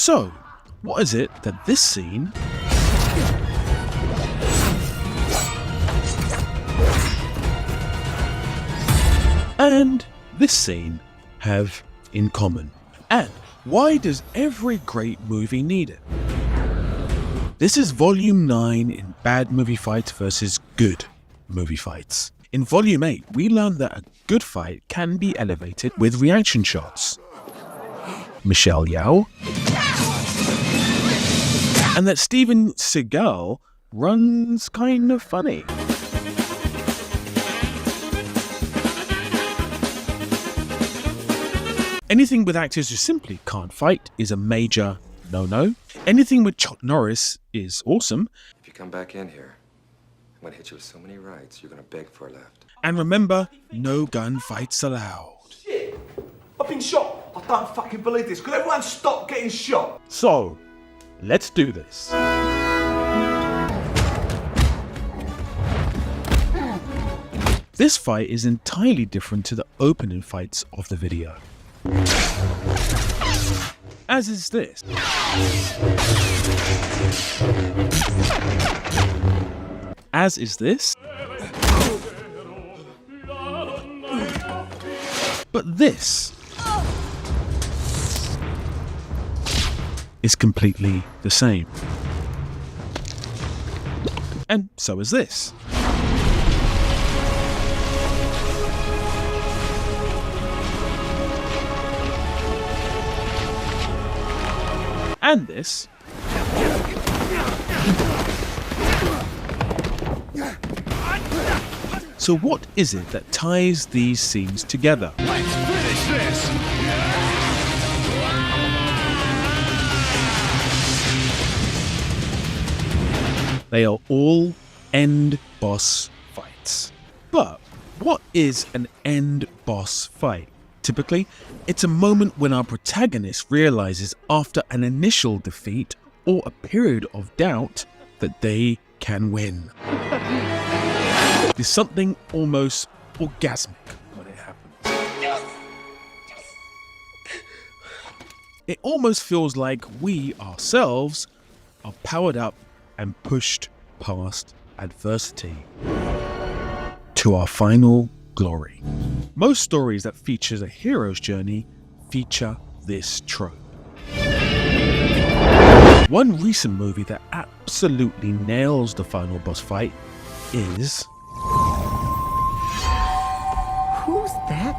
So, what is it that this scene and this scene have in common? And why does every great movie need it? This is Volume 9 in Bad Movie Fights versus Good Movie Fights. In Volume 8, we learned that a good fight can be elevated with reaction shots. Michelle Yeoh. And that Steven Seagal runs kind of funny. Anything with actors who simply can't fight is a major no-no. Anything with Chuck Norris is awesome. If you come back in here, I'm gonna hit you with so many rights, you're gonna beg for a left. And remember, no gun fights allowed. Shit! I've been shot! I don't fucking believe this. Could everyone stop getting shot? So, let's do this. This fight is entirely different to the opening fights of the video. As is this. As is this. But this is completely the same. And so is this. And this. So what is it that ties these scenes together? Let's finish this! They are all end boss fights. But what is an end boss fight? Typically, it's a moment when our protagonist realizes after an initial defeat or a period of doubt that they can win. There's something almost orgasmic when it happens. It almost feels like we ourselves are powered up and pushed past adversity to our final glory. Most stories that feature a hero's journey feature this trope. One recent movie that absolutely nails the final boss fight is... Who's that?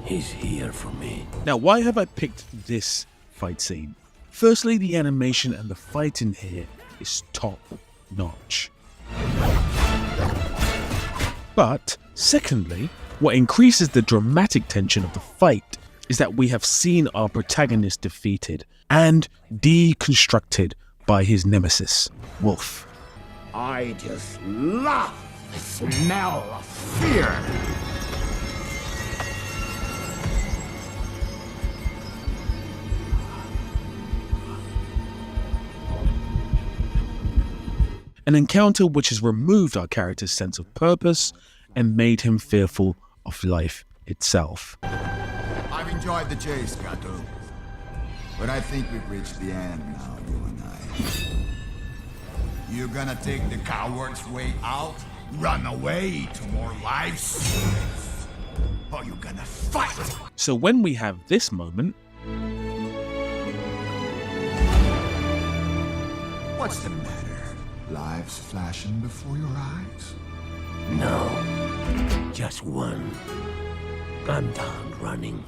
He's here for me. Now, why have I picked this fight scene? Firstly, the animation and the fight in here is top notch. But secondly, what increases the dramatic tension of the fight is that we have seen our protagonist defeated and deconstructed by his nemesis, Wolf. I just love the smell of fear. An encounter which has removed our character's sense of purpose and made him fearful of life itself. I've enjoyed the chase, Gato. But I think we've reached the end now, you and I. You gonna take the coward's way out? Run away to more lives? Or you gonna fight? So when we have this moment, What's the matter? Lives flashing before your eyes? No, just one. I'm done running.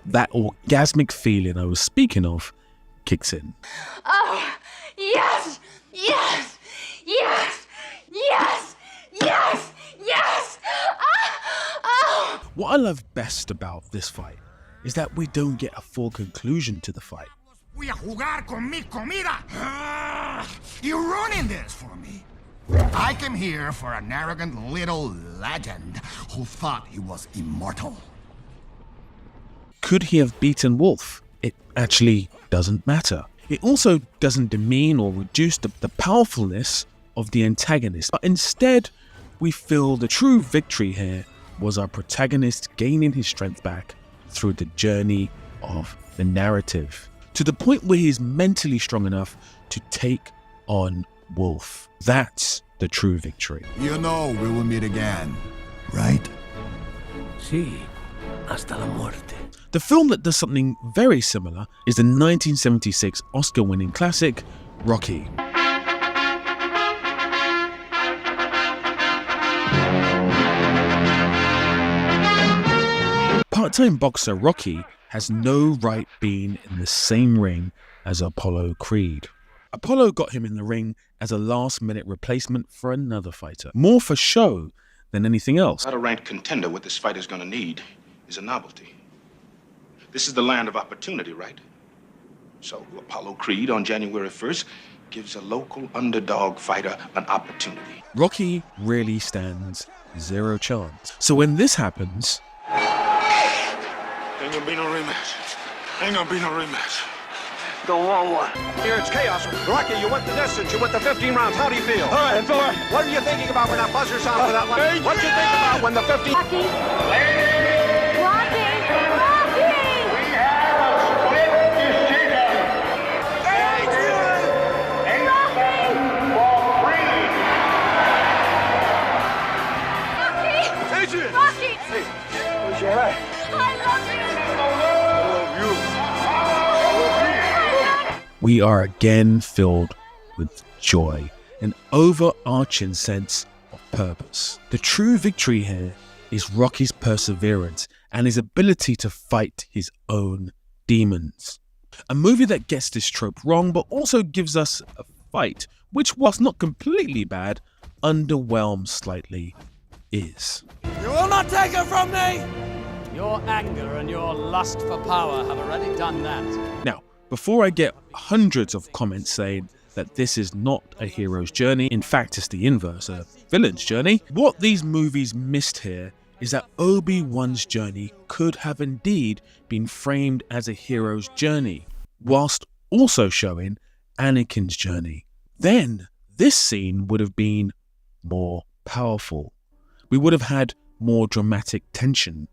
that orgasmic feeling I was speaking of kicks in. Oh, yes, yes, yes, yes, yes, yes. Oh. What I love best about this fight is that we don't get a full conclusion to the fight. Voy a jugar con mi comida. You're ruining this for me. I came here for an arrogant little legend who thought he was immortal. Could he have beaten Wolf? It actually doesn't matter. It also doesn't demean or reduce the powerfulness of the antagonist, but instead we feel the true victory here was our protagonist gaining his strength back through the journey of the narrative, to the point where he's mentally strong enough to take on Wolf. That's the true victory. You know we will meet again, right? Sí. Hasta la muerte. The film that does something very similar is the 1976 Oscar-winning classic, Rocky. Part-time boxer Rocky has no right being in the same ring as Apollo Creed. Apollo got him in the ring as a last-minute replacement for another fighter, more for show than anything else. Not a ranked contender. What this fighter's gonna need is a novelty. This is the land of opportunity, right? So Apollo Creed on January 1st gives a local underdog fighter an opportunity. Rocky really stands zero chance. So when this happens, Ain't gonna be no rematch. Ain't gonna be no rematch. Go on. Here it's chaos. Rocky, you went the distance. You went the 15 rounds. How do you feel? All right, what are you thinking about when that buzzer sounds for that line? What you think about when the 15... Rocky! Rocky! Rocky! We have a split decision. Rocky! Adrian! Rocky! Hey, where's your head? I love you! we are again filled with joy, an overarching sense of purpose. The true victory here is Rocky's perseverance and his ability to fight his own demons. A movie that gets this trope wrong but also gives us a fight which, whilst not completely bad, underwhelms slightly is. You will not take her from me! Your anger and your lust for power have already done that. Now, before I get hundreds of comments saying that this is not a hero's journey, in fact it's the inverse, a villain's journey, what these movies missed here is that Obi-Wan's journey could have indeed been framed as a hero's journey, whilst also showing Anakin's journey. Then this scene would have been more powerful. We would have had more dramatic tension.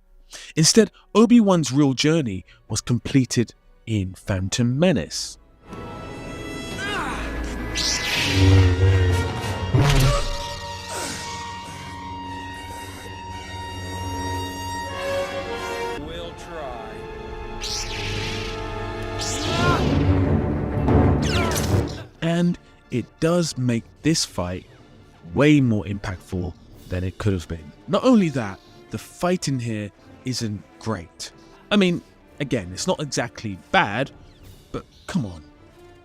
Instead, Obi-Wan's real journey was completed in Phantom Menace. We'll try. And it does make this fight way more impactful than it could have been. Not only that, the fighting here isn't great. I mean, again, it's not exactly bad, but come on.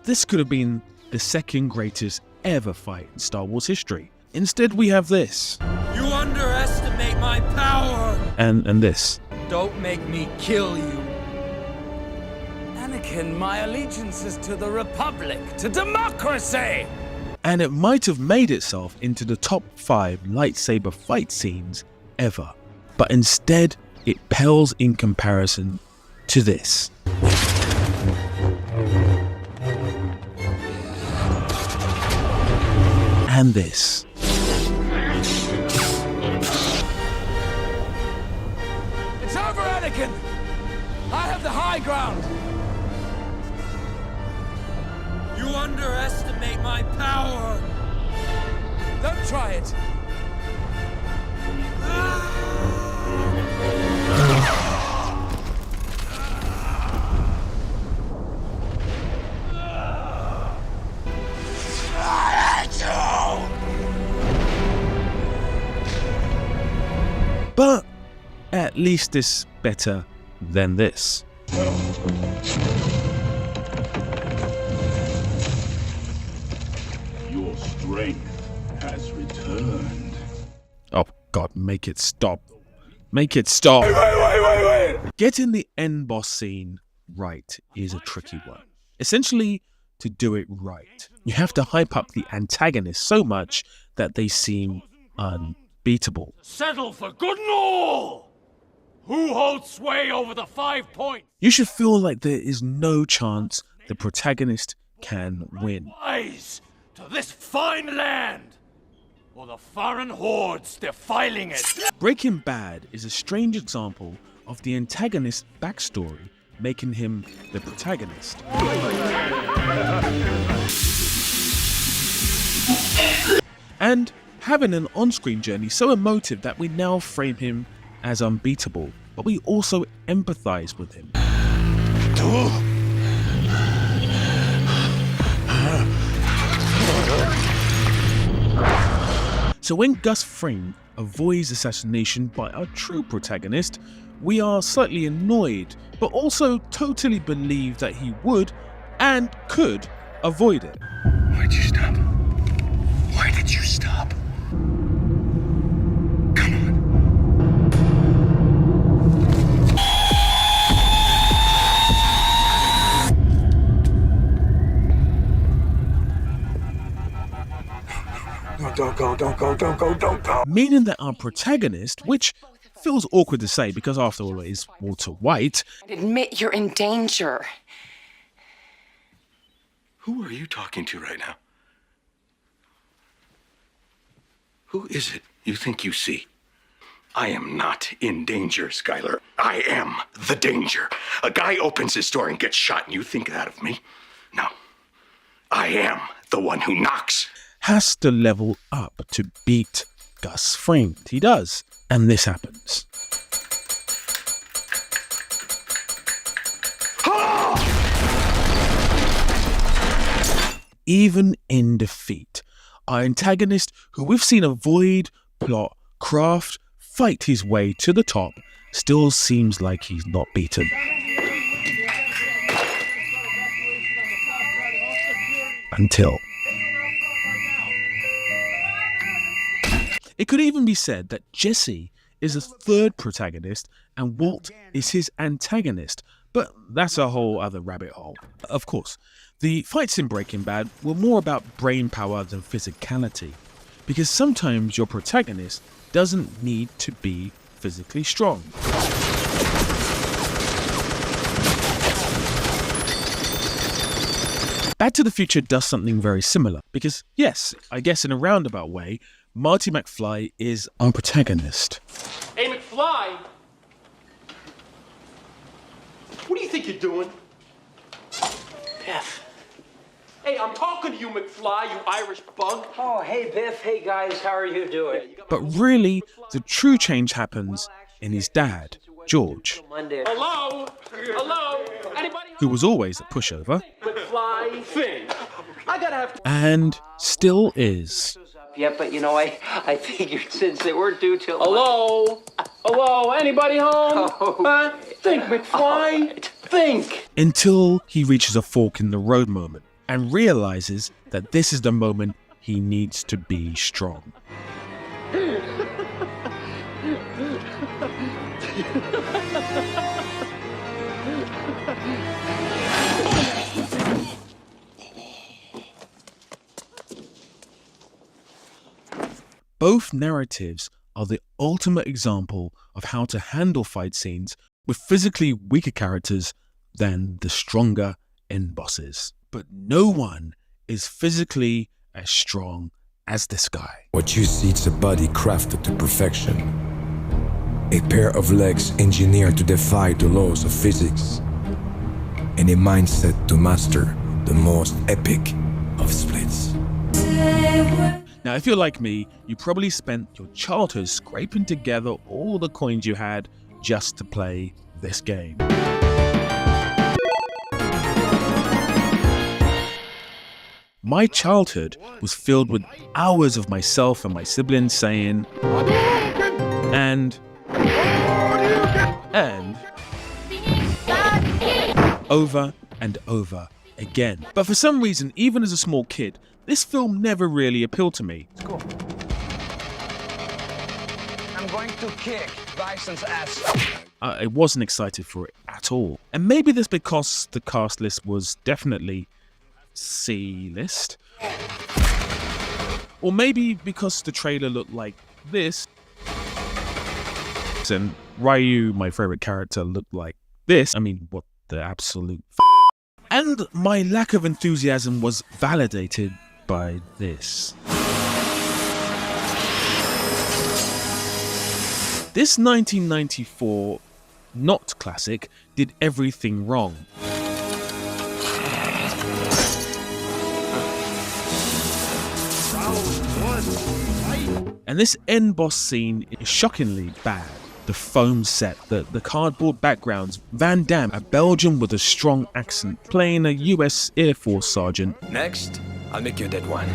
This could have been the second greatest ever fight in Star Wars history. Instead, we have this. You underestimate my power! And this. Don't make me kill you. Anakin, my allegiance is to the Republic, to democracy! And it might have made itself into the top 5 lightsaber fight scenes ever. But instead, it pales in comparison to this. And this. It's over, Anakin! I have the high ground! You underestimate my power! Don't try it! But at least it's better than this. Your strength has returned. Oh God, make it stop. Make it stop. Wait. Getting the end boss scene right is a tricky one. Essentially, to do it right, you have to hype up the antagonist so much that they seem unbeatable. Settle for good and all! Who holds sway over the 5 points? You should feel like there is no chance the protagonist can win. Rise to this fine land, or the foreign hordes defiling it. Breaking Bad is a strange example of the antagonist's backstory making him the protagonist. And having an on-screen journey so emotive that we now frame him as unbeatable, but we also empathize with him. So when Gus Fring avoids assassination by our true protagonist, we are slightly annoyed, but also totally believe that he would and could avoid it. Why'd you stop? Why did you stop? Come on. No, don't go. Meaning that our protagonist, which feels awkward to say because after all it is Walter White, Admit you're in danger. Who are you talking to right now? Who is it you think you see? I am not in danger, Skylar. I am the danger. A guy opens his door and gets shot, and you think that of me? No. I am the one who knocks. has to level up to beat Gus Fring. He does, and this happens. Even in defeat, our antagonist, who we've seen avoid, plot, craft, fight his way to the top, still seems like he's not beaten. Until. It could even be said that Jesse is a third protagonist and Walt is his antagonist, but that's a whole other rabbit hole. Of course, the fights in Breaking Bad were more about brain power than physicality, because sometimes your protagonist doesn't need to be physically strong. Back to the Future does something very similar, because yes, I guess in a roundabout way, Marty McFly is our protagonist. Hey, McFly! What do you think you're doing? Biff. Hey, I'm talking to you, McFly, you Irish bug. Oh, hey, Biff. Hey, guys, how are you doing? But really, the true change happens in his dad, George, Hello? Hello? Anybody? who was always a pushover, McFly thing. I gotta have to... and still is. Yeah, but you know, I figured since they weren't due till... Hello? Hello? Anybody home? Oh. Think, McFly. Right. Think. Until he reaches a fork in the road moment and realizes that this is the moment he needs to be strong. Both narratives are the ultimate example of how to handle fight scenes with physically weaker characters than the stronger end bosses. But no one is physically as strong as this guy. What you see is a body crafted to perfection. A pair of legs engineered to defy the laws of physics. And a mindset to master the most epic of splits. Now, if you're like me, you probably spent your childhood scraping together all the coins you had just to play this game. My childhood was filled with hours of myself and my siblings saying, and over and over again. But for some reason, even as a small kid, this film never really appealed to me. It's cool. I'm going to kick Bison's ass. I wasn't excited for it at all. And maybe that's because the cast list was definitely C-list. Or maybe because the trailer looked like this. And Ryu, my favorite character, looked like this. I mean, what the absolute And my lack of enthusiasm was validated by this. This 1994 not classic did everything wrong. And this end boss scene is shockingly bad. The foam set, the cardboard backgrounds, Van Damme, a Belgian with a strong accent, playing a US Air Force sergeant. Next, I'll make you a dead one.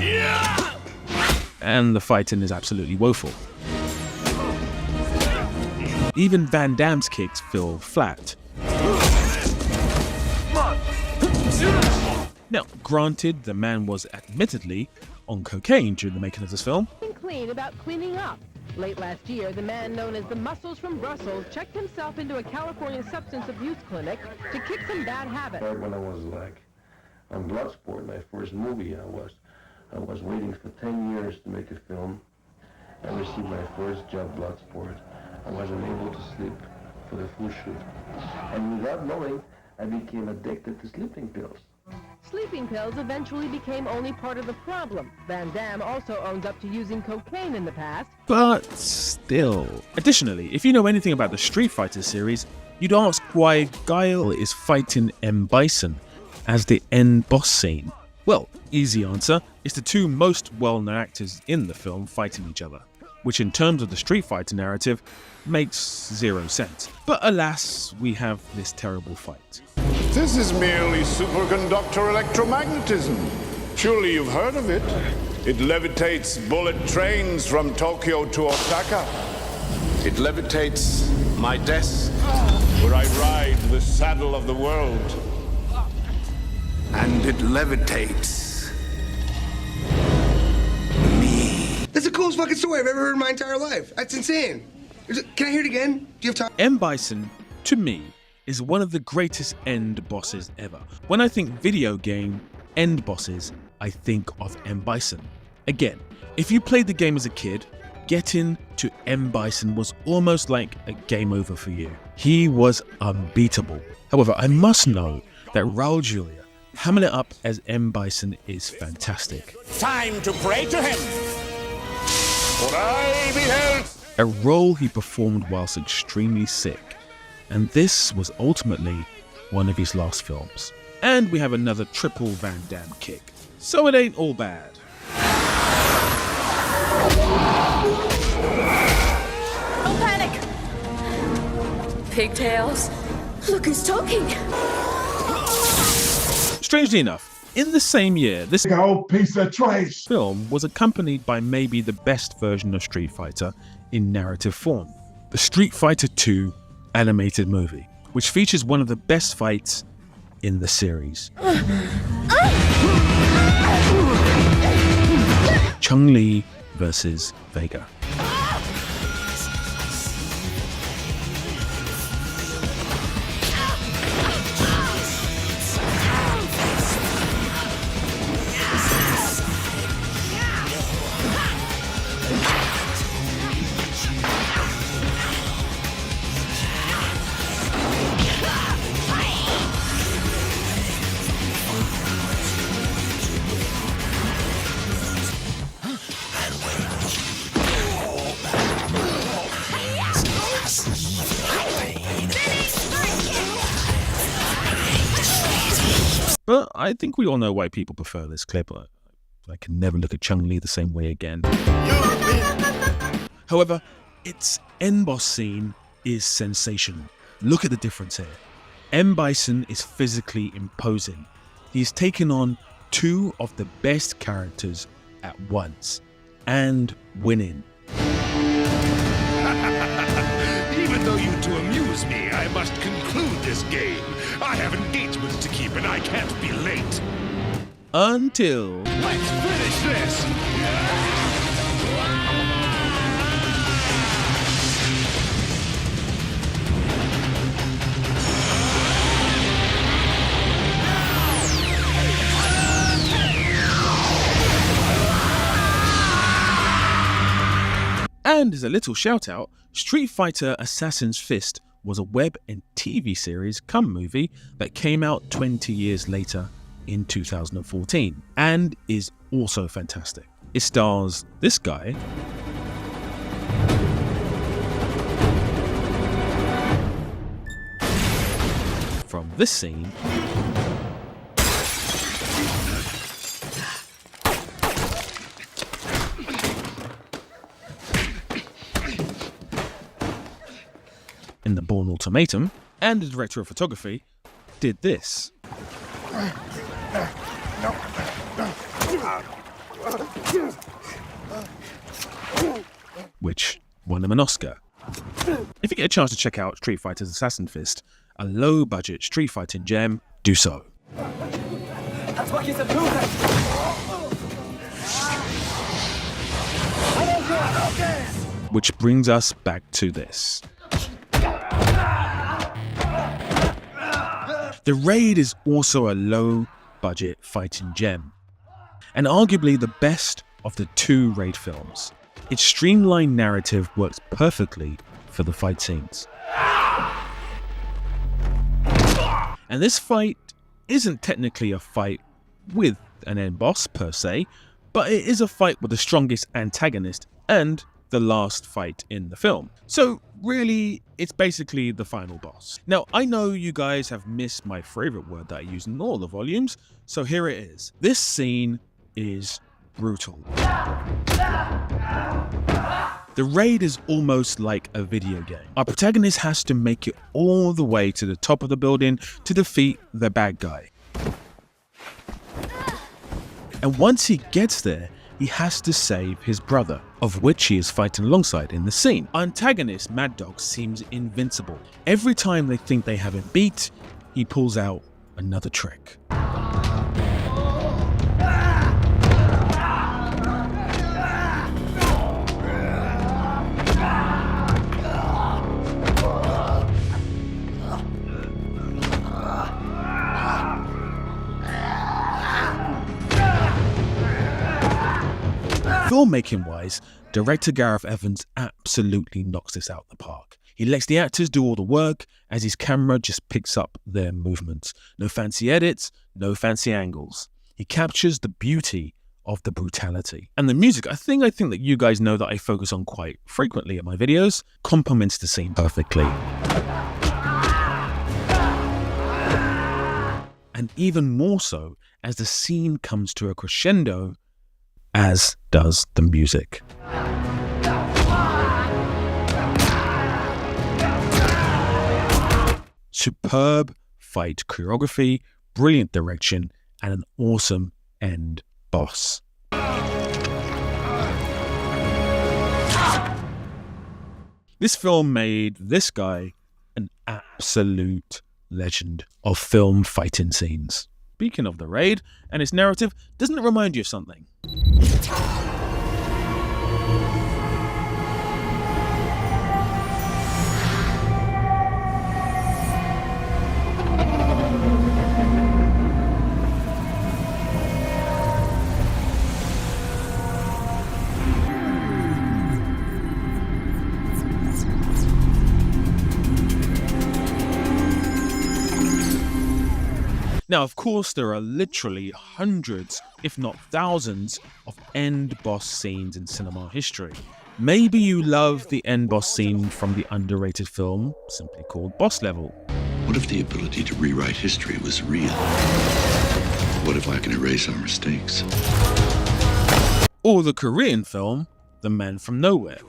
And the fighting is absolutely woeful. Even Van Damme's kicks feel flat. Now, granted, the man was admittedly on cocaine during the making of this film. Clean about cleaning up. Late last year, the man known as the Muscles from Brussels checked himself into a California substance abuse clinic to kick some bad habits. When I was like on Bloodsport, my first movie, I was waiting for 10 years to make a film. I received my first job, Bloodsport. I wasn't able to sleep for the full shoot. And without knowing, I became addicted to sleeping pills. Sleeping pills eventually became only part of the problem. Van Damme also owns up to using cocaine in the past. But still. Additionally, if you know anything about the Street Fighter series, you'd ask why Guile is fighting M. Bison as the end boss scene. Well, easy answer, it's the two most well-known actors in the film fighting each other, which in terms of the Street Fighter narrative makes zero sense. But alas, we have this terrible fight. This is merely superconductor electromagnetism. Surely you've heard of it. It levitates bullet trains from Tokyo to Osaka. It levitates my desk, where I ride the saddle of the world. And it levitates me. That's the coolest fucking story I've ever heard in my entire life. That's insane. Can I hear it again? Do you have time? M. Bison, to me, is one of the greatest end bosses ever. When I think video game end bosses, I think of M. Bison. Again, if you played the game as a kid, getting to M. Bison was almost like a game over for you. He was unbeatable. However, I must note that Raul Julia hamming it up as M. Bison is fantastic. Time to pray to him. For I beheld. A role he performed whilst extremely sick. And this was ultimately one of his last films. And we have another triple Van Damme kick. So it ain't all bad. Don't panic! Pigtails? Look who's talking! Strangely enough, in the same year, this old piece of trash film was accompanied by maybe the best version of Street Fighter in narrative form. The Street Fighter II animated movie, which features one of the best fights in the series. Chun-Li versus Vega. But I think we all know why people prefer this clip. I can never look at Chun-Li the same way again. However, its end boss scene is sensational. Look at the difference here. M. Bison is physically imposing. He's taken on two of the best characters at once and winning. Even though you two amuse me, I must conclude this game. I have engagements to keep and I can't be late. Until... Let's finish this! And as a little shout out, Street Fighter Assassin's Fist was a web and TV series cum movie that came out 20 years later in 2014 and is also fantastic. It stars this guy this scene in The Bourne Ultimatum, and the director of photography did this. Which won him an Oscar. If you get a chance to check out Street Fighter's Assassin Fist, a low-budget street fighting gem, do so. Which brings us back to this. The Raid is also a low-budget fighting gem, and arguably the best of the two Raid films. Its streamlined narrative works perfectly for the fight scenes. And this fight isn't technically a fight with an end boss per se, but it is a fight with the strongest antagonist and the last fight in the film. So really, it's basically the final boss. Now, I know you guys have missed my favorite word that I use in all the volumes, so here it is. This scene is brutal. The Raid is almost like a video game. Our protagonist has to make it all the way to the top of the building to defeat the bad guy. And once he gets there, he has to save his brother, of which he is fighting alongside in the scene. Our antagonist, Mad Dog, seems invincible. Every time they think they have it beat, he pulls out another trick. Filmmaking wise, director Gareth Evans absolutely knocks this out the park. He lets the actors do all the work as his camera just picks up their movements. No fancy edits, no fancy angles. He captures the beauty of the brutality. And the music, I think that you guys know that I focus on quite frequently in my videos, complements the scene perfectly. And even more so as the scene comes to a crescendo, as does the music. Superb fight choreography, brilliant direction, and an awesome end boss. This film made this guy an absolute legend of film fighting scenes. Speaking of the Raid and its narrative, doesn't it remind you of something? Now, of course, there are literally hundreds, if not thousands, of end boss scenes in cinema history. Maybe you love the end boss scene from the underrated film simply called Boss Level. What if the ability to rewrite history was real? What if I can erase our mistakes? Or the Korean film, The Man from Nowhere.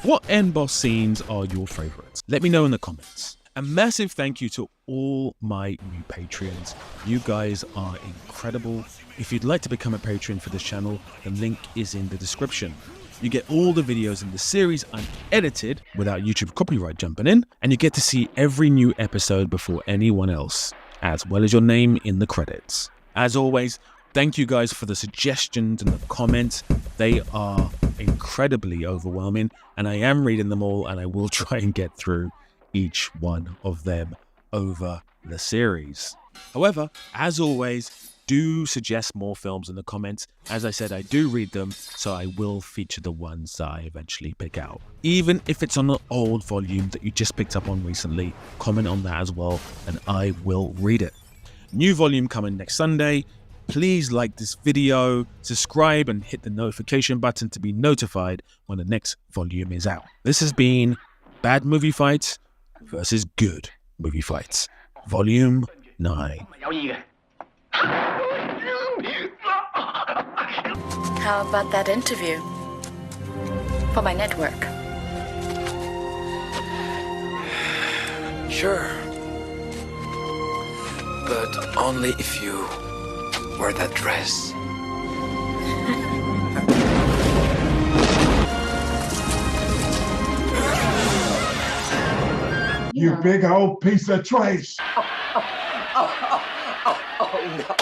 What end boss scenes are your favorites? Let me know in the comments. A massive thank you to all my new Patreons. You guys are incredible. If you'd like to become a patron for this channel, the link is in the description. You get all the videos in the series unedited without YouTube copyright jumping in, and you get to see every new episode before anyone else, as well as your name in the credits. As always, thank you guys for the suggestions and the comments. They are incredibly overwhelming, and I am reading them all, and I will try and get through each one of them over the series. However, as always, do suggest more films in the comments. As I said, I do read them, so I will feature the ones that I eventually pick out. Even if it's on an old volume that you just picked up on recently, comment on that as well, and I will read it. New volume coming next Sunday. please like this video, subscribe, and hit the notification button to be notified when the next volume is out. This has been Bad Movie Fights versus Good Movie Fights, Volume 9. How about that interview? For my network. Sure. But only if you wear that dress. You big old piece of trash! Oh, no.